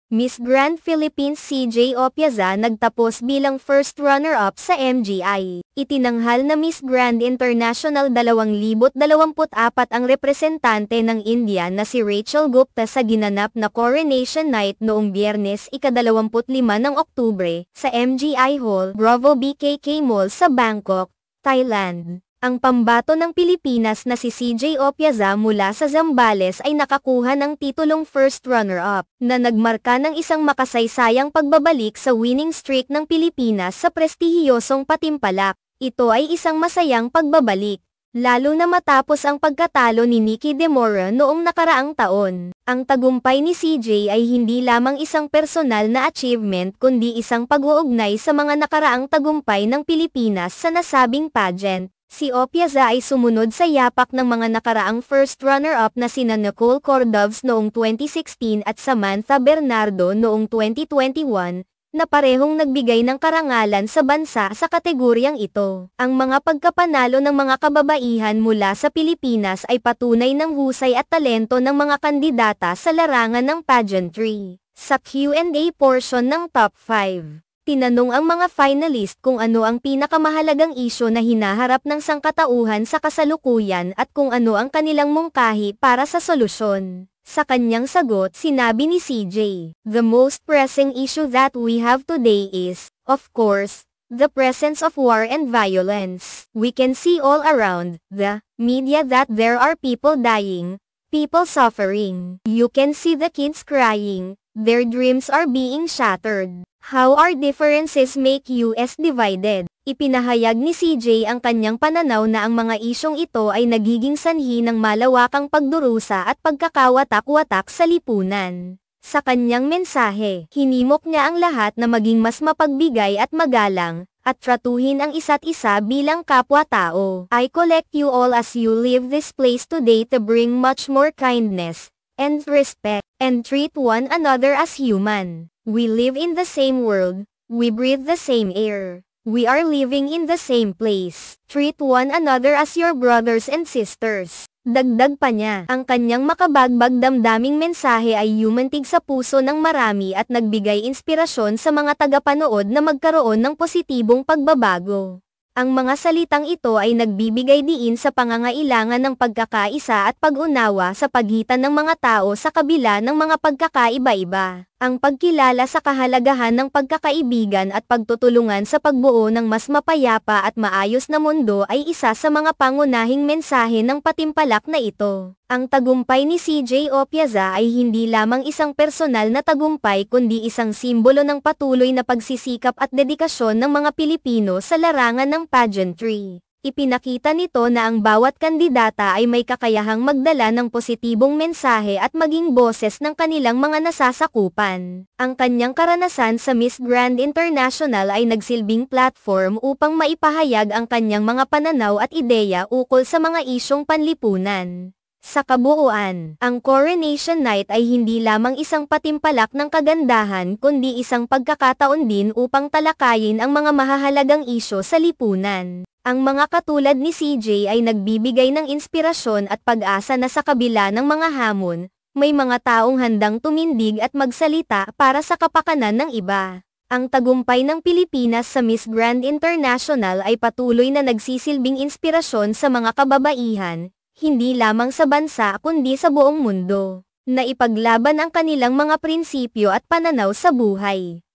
Miss Grand Philippines CJ Opiaza nagtapos bilang first runner-up sa MGI. Itinanghal na Miss Grand International 2024 ang representante ng India na si Rachel Gupta sa ginanap na Coronation Night noong Biyernes ika-25 ng Oktubre sa MGI Hall, Bravo BKK Mall sa Bangkok, Thailand. Ang pambato ng Pilipinas na si CJ Opiaza mula sa Zambales ay nakakuha ng titulong first runner-up, na nagmarka ng isang makasaysayang pagbabalik sa winning streak ng Pilipinas sa prestihiyosong patimpalak. Ito ay isang masayang pagbabalik, lalo na matapos ang pagkatalo ni Nikki Demora noong nakaraang taon. Ang tagumpay ni CJ ay hindi lamang isang personal na achievement kundi isang pag-uugnay sa mga nakaraang tagumpay ng Pilipinas sa nasabing pageant. Si Opiaza ay sumunod sa yapak ng mga nakaraang first runner-up na sina Nicole Cordovs noong 2016 at Samantha Bernardo noong 2021, na parehong nagbigay ng karangalan sa bansa sa kategoryang ito. Ang mga pagkapanalo ng mga kababaihan mula sa Pilipinas ay patunay ng husay at talento ng mga kandidata sa larangan ng pageantry. Sa Q&A portion ng Top 5, tinanong ang mga finalist kung ano ang pinakamahalagang isyu na hinaharap ng sangkatauhan sa kasalukuyan at kung ano ang kanilang mungkahi para sa solusyon. Sa kanyang sagot, sinabi ni CJ, "The most pressing issue that we have today is, of course, the presence of war and violence. We can see all around the media that there are people dying, people suffering. You can see the kids crying, their dreams are being shattered. How our differences make US divided." Ipinahayag ni CJ ang kanyang pananaw na ang mga isyong ito ay nagiging sanhi ng malawakang pagdurusa at pagkakawatak-watak sa lipunan. Sa kanyang mensahe, hinimok niya ang lahat na maging mas mapagbigay at magalang, at tratuhin ang isa't isa bilang kapwa-tao. "I collect you all as you leave this place today to bring much more kindness, and respect, and treat one another as human. We live in the same world, we breathe the same air, we are living in the same place. Treat one another as your brothers and sisters." Dagdag pa niya, ang kanyang makabagbag damdaming mensahe ay yumantig sa puso ng marami at nagbigay inspirasyon sa mga tagapanood na magkaroon ng positibong pagbabago. Ang mga salitang ito ay nagbibigay diin sa pangangailangan ng pagkakaisa at pag-unawa sa pagitan ng mga tao sa kabila ng mga pagkakaiba-iba. Ang pagkilala sa kahalagahan ng pagkakaibigan at pagtutulungan sa pagbuo ng mas mapayapa at maayos na mundo ay isa sa mga pangunahing mensahe ng patimpalak na ito. Ang tagumpay ni CJ Opiaza ay hindi lamang isang personal na tagumpay kundi isang simbolo ng patuloy na pagsisikap at dedikasyon ng mga Pilipino sa larangan ng pageantry. Ipinakita nito na ang bawat kandidata ay may kakayahang magdala ng positibong mensahe at maging boses ng kanilang mga nasasakupan. Ang kanyang karanasan sa Miss Grand International ay nagsilbing platform upang maipahayag ang kanyang mga pananaw at ideya ukol sa mga isyong panlipunan. Sa kabuuan, ang Coronation Night ay hindi lamang isang patimpalak ng kagandahan kundi isang pagkakataon din upang talakayin ang mga mahahalagang isyu sa lipunan. Ang mga katulad ni CJ ay nagbibigay ng inspirasyon at pag-asa na sa kabila ng mga hamon, may mga taong handang tumindig at magsalita para sa kapakanan ng iba. Ang tagumpay ng Pilipinas sa Miss Grand International ay patuloy na nagsisilbing inspirasyon sa mga kababaihan, hindi lamang sa bansa kundi sa buong mundo, na ipaglaban ang kanilang mga prinsipyo at pananaw sa buhay.